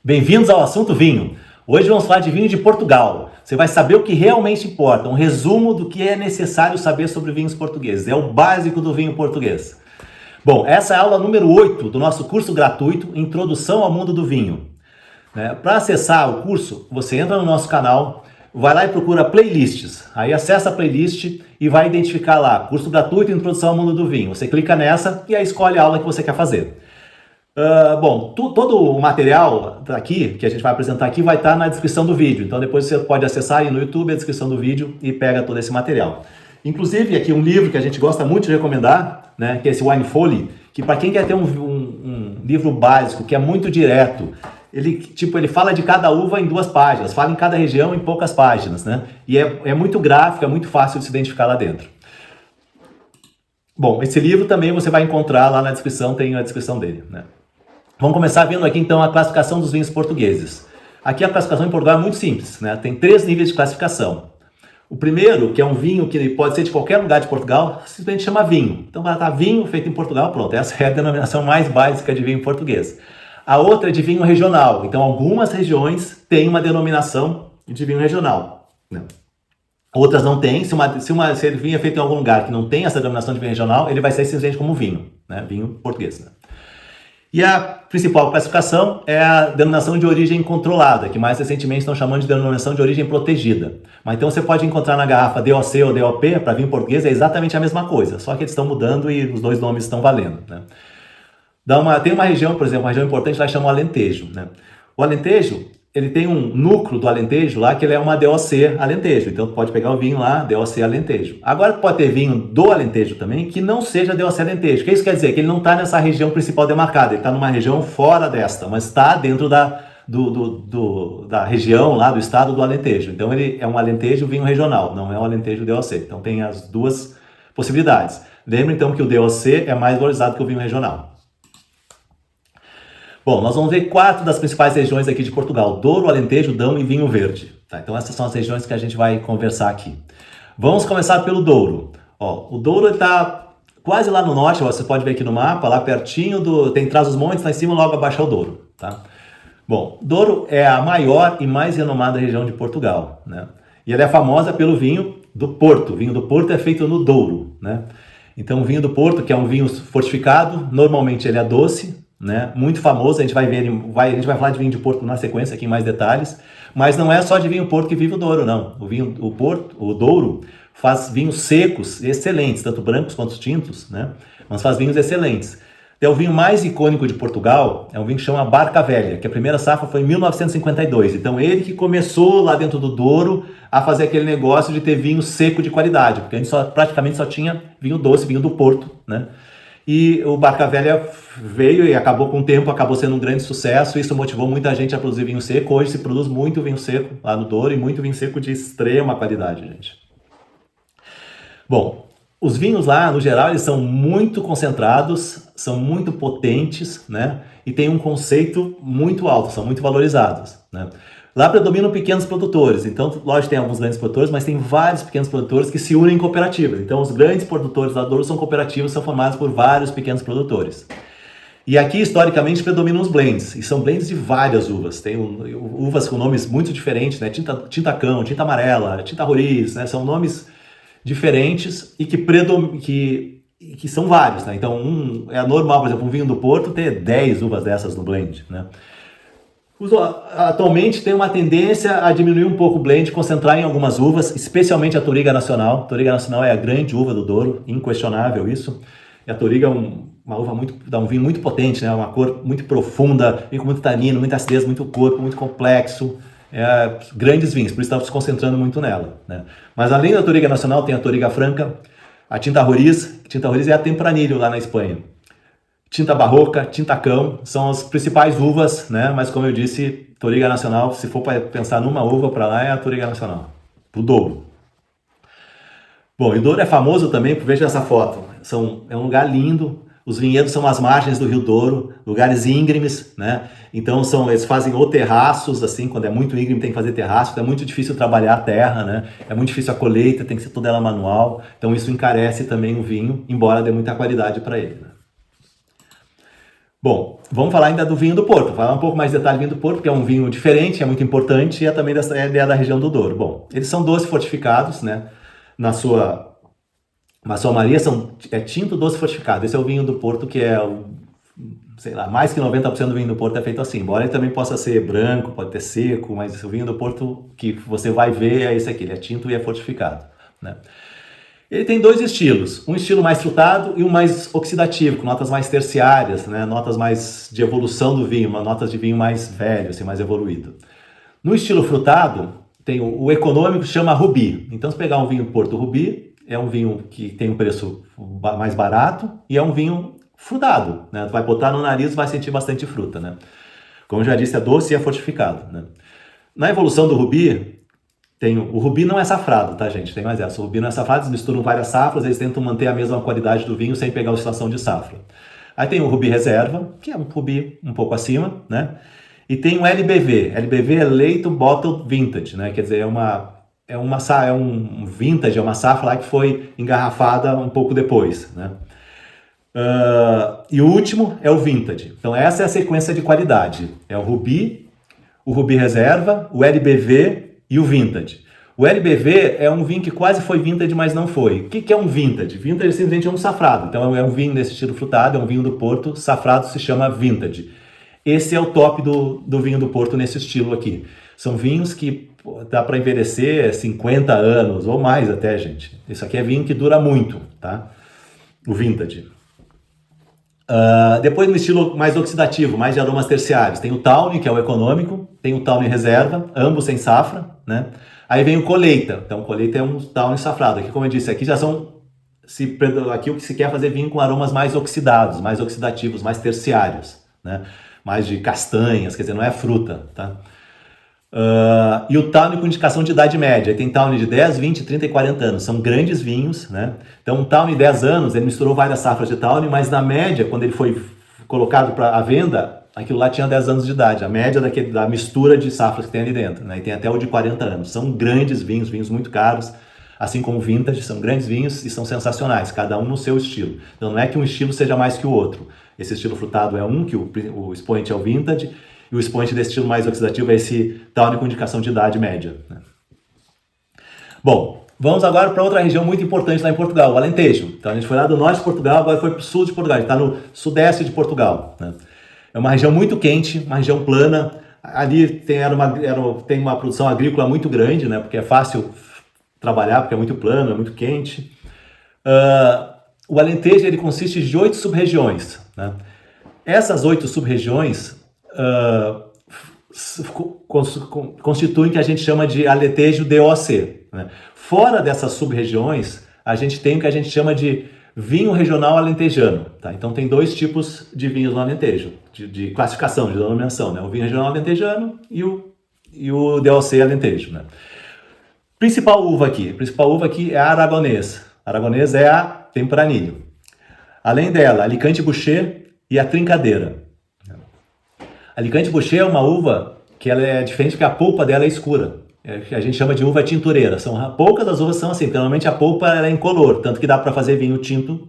Bem-vindos ao Assunto Vinho. Hoje vamos falar de vinho de Portugal. Você vai saber o que realmente importa, um resumo do que é necessário saber sobre vinhos portugueses. É o básico do vinho português. Bom, essa é a aula número 8 do nosso curso gratuito Introdução ao Mundo do Vinho. Para acessar o curso, você entra no nosso canal, vai lá e procura playlists. Aí acessa a playlist e vai identificar lá, curso gratuito Introdução ao Mundo do Vinho. Você clica nessa e aí escolhe a aula que você quer fazer. Todo o material aqui, que a gente vai apresentar aqui, vai estar na descrição do vídeo. Então depois você pode acessar aí no YouTube a descrição do vídeo e pega todo esse material. Inclusive aqui um livro que a gente gosta muito de recomendar, né, que é esse Wine Folly, que para quem quer ter um livro básico, que é muito direto, ele fala de cada uva em 2 páginas, fala em cada região em poucas páginas, né? E é muito gráfico, é muito fácil de se identificar lá dentro. Bom, esse livro também você vai encontrar lá na descrição, tem a descrição dele, né? Vamos começar vendo aqui então a classificação dos vinhos portugueses. Aqui a classificação em Portugal é muito simples, né? Tem 3 níveis de classificação. O primeiro, que é um vinho que pode ser de qualquer lugar de Portugal, simplesmente chama vinho. Então vai estar vinho feito em Portugal, pronto. Essa é a denominação mais básica de vinho português. A outra é de vinho regional. Então algumas regiões têm uma denominação de vinho regional, né? Outras não têm. Se ele vinho é feito em algum lugar que não tem essa denominação de vinho regional, ele vai ser simplesmente como vinho, né? Vinho português, né? E a principal classificação é a denominação de origem controlada, que mais recentemente estão chamando de denominação de origem protegida. Mas então você pode encontrar na garrafa DOC ou DOP, para vinho português é exatamente a mesma coisa, só que eles estão mudando e os 2 nomes estão valendo, né? Tem uma região, por exemplo, uma região importante lá que chama o Alentejo, né? O Alentejo, ele tem um núcleo do Alentejo lá que ele é uma DOC Alentejo, então tu pode pegar o vinho lá, DOC Alentejo. Agora pode ter vinho do Alentejo também que não seja DOC Alentejo. O que isso quer dizer? Que ele não está nessa região principal demarcada, ele está numa região fora desta, mas está dentro da região lá do estado do Alentejo. Então ele é um Alentejo vinho regional, não é um Alentejo DOC. Então tem as 2 possibilidades. Lembra então que o DOC é mais valorizado que o vinho regional. Bom, nós vamos ver 4 das principais regiões aqui de Portugal: Douro, Alentejo, Dão e Vinho Verde. Tá? Então essas são as regiões que a gente vai conversar aqui. Vamos começar pelo Douro. O Douro está quase lá no norte, você pode ver aqui no mapa, lá pertinho tem Trás-os-Montes, lá em cima logo abaixo é o Douro. Tá? Bom, Douro é a maior e mais renomada região de Portugal, né? E ela é famosa pelo vinho do Porto. O vinho do Porto é feito no Douro, né? Então o vinho do Porto, que é um vinho fortificado, normalmente ele é doce, né? Muito famoso, a gente vai falar de vinho de Porto na sequência aqui em mais detalhes, mas não é só de vinho Porto que vive o Douro, não. O Douro faz vinhos secos excelentes, tanto brancos quanto tintos, né? Mas faz vinhos excelentes. O vinho mais icônico de Portugal é um vinho que chama Barca Velha, que a primeira safra foi em 1952. Então ele que começou lá dentro do Douro a fazer aquele negócio de ter vinho seco de qualidade, porque a gente praticamente só tinha vinho doce, vinho do Porto, né? E o Barca Velha veio e acabou com o tempo, acabou sendo um grande sucesso. Isso motivou muita gente a produzir vinho seco. Hoje se produz muito vinho seco lá no Douro e muito vinho seco de extrema qualidade, gente. Bom, os vinhos lá, no geral, eles são muito concentrados, são muito potentes, né? E tem um conceito muito alto, são muito valorizados, né? Lá predominam pequenos produtores, então, lógico, tem alguns grandes produtores, mas tem vários pequenos produtores que se unem em cooperativas. Então, os grandes produtores da Douro são cooperativas, são formadas por vários pequenos produtores. E aqui, historicamente, predominam os blends, e são blends de várias uvas. Tem uvas com nomes muito diferentes, né? Tinta Cão, Tinta Amarela, Tinta Roriz, né? São nomes diferentes e que são vários, né? Então, é normal, por exemplo, um vinho do Porto ter 10 uvas dessas no blend, né? Atualmente tem uma tendência a diminuir um pouco o blend, concentrar em algumas uvas, especialmente a Touriga Nacional. A Touriga Nacional é a grande uva do Douro, inquestionável isso. E a Touriga é uma uva dá um vinho muito potente, né? Uma cor muito profunda, vem com muito tanino, muita acidez, muito corpo, muito complexo. Grandes vinhos, por isso estamos se concentrando muito nela, né? Mas além da Touriga Nacional tem a Touriga Franca, a Tinta Roriz. Tinta Roriz é a Tempranillo lá na Espanha. Tinta Barroca, Tinta Cão, são as principais uvas, né? Mas como eu disse, Touriga Nacional, se for para pensar numa uva para lá, é a Touriga Nacional, o Douro. Bom, e o Douro é famoso também, veja essa foto, é um lugar lindo, os vinhedos são às margens do Rio Douro, lugares íngremes, né? Então eles fazem ou terraços, assim, quando é muito íngreme tem que fazer terraço, é muito difícil trabalhar a terra, né? É muito difícil a colheita, tem que ser toda ela manual, então isso encarece também o vinho, embora dê muita qualidade para ele, né? Bom, vamos falar ainda do vinho do Porto. Falar um pouco mais de detalhe do vinho do Porto, que é um vinho diferente, é muito importante e é também da região do Douro. Bom, eles são doce fortificados, né? Na sua maioria é tinto doce fortificado. Esse é o vinho do Porto, que é sei lá, mais que 90% do vinho do Porto é feito assim. Embora ele também possa ser branco, pode ter seco, mas o vinho do Porto que você vai ver é esse aqui, ele é tinto e é fortificado, né? Ele tem dois estilos, um estilo mais frutado e um mais oxidativo, com notas mais terciárias, né? Notas mais de evolução do vinho, notas de vinho mais velho, assim, mais evoluído. No estilo frutado, tem o econômico que chama Rubi. Então, se pegar um vinho Porto Rubi, é um vinho que tem um preço mais barato e é um vinho frutado, né? Tu vai botar no nariz e vai sentir bastante fruta, né? Como eu já disse, é doce e é fortificado, né? Na evolução do Rubi, o Rubi não é safrado, tá, gente? Tem mais essa. O Rubi não é safrado, eles misturam várias safras, eles tentam manter a mesma qualidade do vinho sem pegar oscilação de safra. Aí tem o Rubi Reserva, que é um Rubi um pouco acima, né? E tem o LBV. LBV é Late Bottled Vintage, né? Quer dizer, é um vintage, é uma safra lá que foi engarrafada um pouco depois, né? E o último é o Vintage. Então essa é a sequência de qualidade. É o Rubi Reserva, o LBV e o Vintage. O LBV é um vinho que quase foi Vintage, mas não foi. O que é um Vintage? Vintage simplesmente é um safrado. Então é um vinho nesse estilo frutado, é um vinho do Porto, safrado se chama Vintage. Esse é o top do vinho do Porto nesse estilo aqui. São vinhos que dá para envelhecer 50 anos ou mais até, gente. Isso aqui é vinho que dura muito, tá? O Vintage. Depois no estilo mais oxidativo, mais de aromas terciários, tem o Tawny, que é o econômico, tem o Tawny Reserva, ambos sem safra, né? Aí vem o Colheita, então o Colheita é um Tawny safrado. Aqui, como eu disse, aqui já são, aqui o que se quer fazer vinho com aromas mais oxidados, mais oxidativos, mais terciários, né? Mais de castanhas, quer dizer, não é fruta, tá? E o Tawny com indicação de idade média. Tem Tawny de 10, 20, 30 e 40 anos. São grandes vinhos, né? Então, um Tawny de 10 anos, ele misturou várias safras de Tawny, mas na média, quando ele foi colocado para a venda, aquilo lá tinha 10 anos de idade. A média da mistura de safras que tem ali dentro, né? E tem até o de 40 anos. São grandes vinhos, vinhos muito caros. Assim como o Vintage, são grandes vinhos e são sensacionais, cada um no seu estilo. Então, não é que um estilo seja mais que o outro. Esse estilo frutado é um, que o expoente é o Vintage, e o expoente desse estilo mais oxidativo é esse Tawny com indicação de idade média, né? Bom, vamos agora para outra região muito importante lá em Portugal, o Alentejo. Então a gente foi lá do norte de Portugal, agora foi para o sul de Portugal, a gente está no sudeste de Portugal, né? É uma região muito quente, uma região plana. Ali tem uma produção agrícola muito grande, né? Porque é fácil trabalhar, porque é muito plano, é muito quente. O Alentejo ele consiste de 8 sub-regiões, né? Essas 8 sub-regiões constituem o que a gente chama de Alentejo DOC, né? Fora dessas sub-regiões, a gente tem o que a gente chama de vinho regional alentejano, tá? Então tem dois tipos de vinhos no Alentejo, de classificação, de denominação, né? O vinho regional alentejano e o DOC Alentejo, né? Principal uva aqui é a aragonês. A aragonês é a Tempranillo. Além dela, Alicante Bouschet e a Trincadeira. Alicante Bouschet é uma uva que ela é diferente porque a polpa dela é escura. A gente chama de uva tintureira. Poucas das uvas são assim. Normalmente a polpa ela é incolor, tanto que dá para fazer vinho tinto,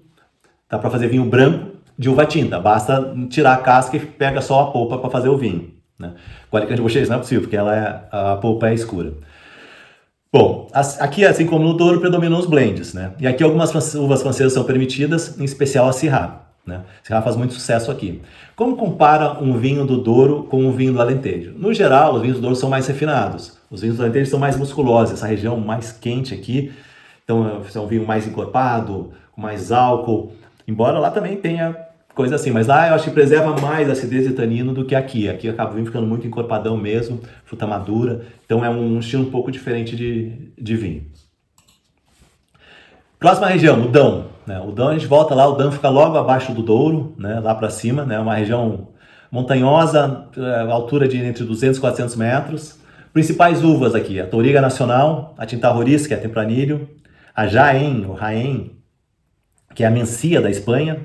dá para fazer vinho branco de uva tinta. Basta tirar a casca e pega só a polpa para fazer o vinho, né? Com a Alicante Bouschet isso não é possível, porque a polpa é escura. Bom, aqui, assim como no Douro, predominam os blends, né? E aqui algumas uvas francesas são permitidas, em especial a Syrah, né? Syrah faz muito sucesso aqui. Como compara um vinho do Douro com um vinho do Alentejo? No geral, os vinhos do Douro são mais refinados. Os vinhos do Alentejo são mais musculosos. Essa região mais quente aqui, então é um vinho mais encorpado, com mais álcool. Embora lá também tenha coisa assim, mas lá eu acho que preserva mais a acidez e tanino do que aqui. Aqui acaba o vinho ficando muito encorpadão mesmo, fruta madura. Então é um estilo um pouco diferente de vinho. Próxima região, o Dão, né? O Dão, a gente volta lá, o Dão fica logo abaixo do Douro, né? Lá para cima, né? Uma região montanhosa, altura de entre 200 e 400 metros. Principais uvas aqui, a Touriga Nacional, a Tinta Roriz, que é a Tempranillo, a Jaén, o Jaén, que é a Mencia da Espanha,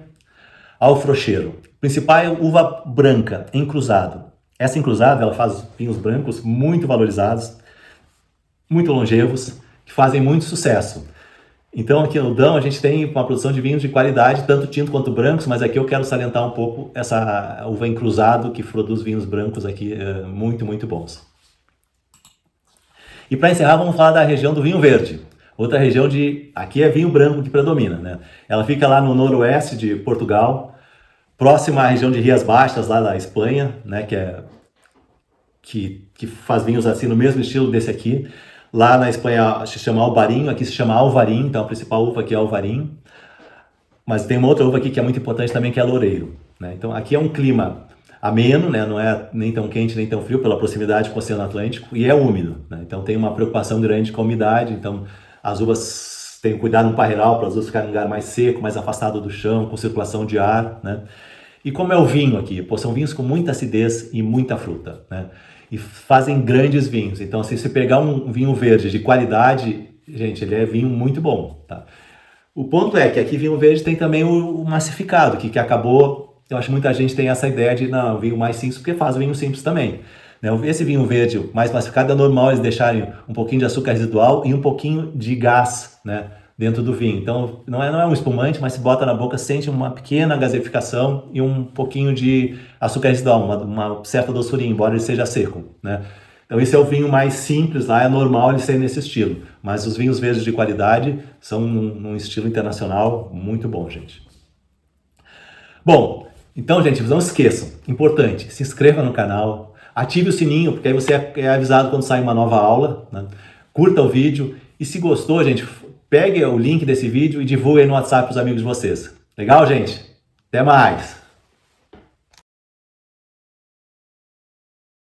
Alfrocheiro. Principal uva branca, encruzado. Essa encruzada, ela faz vinhos brancos muito valorizados, muito longevos, que fazem muito sucesso. Então aqui no Dão a gente tem uma produção de vinhos de qualidade, tanto tinto quanto brancos, mas aqui eu quero salientar um pouco essa uva encruzado que produz vinhos brancos aqui muito, muito bons. E para encerrar, vamos falar da região do vinho verde. Outra região de... Aqui é vinho branco que predomina, né? Ela fica lá no noroeste de Portugal, próxima à região de Rias Baixas, lá da Espanha, né? Que faz vinhos assim no mesmo estilo desse aqui. Lá na Espanha se chama Alvarinho, aqui se chama Alvarinho, então a principal uva aqui é Alvarinho. Mas tem uma outra uva aqui que é muito importante também, que é Loureiro, né? Então aqui é um clima ameno, né? Não é nem tão quente nem tão frio, pela proximidade com o Oceano Atlântico, e é úmido, né? Então tem uma preocupação grande com a umidade, então as uvas têm cuidado no parreiral para as uvas ficarem em um lugar mais seco, mais afastado do chão, com circulação de ar, né? E como é o vinho aqui? Pô, são vinhos com muita acidez e muita fruta, né? E fazem grandes vinhos. Então, se você pegar um vinho verde de qualidade, gente, ele é vinho muito bom, tá? O ponto é que aqui vinho verde tem também o massificado, que acabou, eu acho que muita gente tem essa ideia de, não, vinho mais simples, porque faz vinho simples também. Né? Esse vinho verde mais massificado é normal eles deixarem um pouquinho de açúcar residual e um pouquinho de gás, né, dentro do vinho. Então não é um espumante, mas se bota na boca, sente uma pequena gaseificação e um pouquinho de açúcar residual, uma certa doçurinha, embora ele seja seco, né? Então esse é o vinho mais simples lá, é normal ele ser nesse estilo. Mas os vinhos verdes de qualidade são num estilo internacional muito bom, gente. Bom, então, gente, não esqueçam, importante, se inscreva no canal, ative o sininho, porque aí você é avisado quando sai uma nova aula, né? Curta o vídeo e se gostou, gente, pegue o link desse vídeo e divulgue aí no WhatsApp para os amigos de vocês. Legal, gente? Até mais!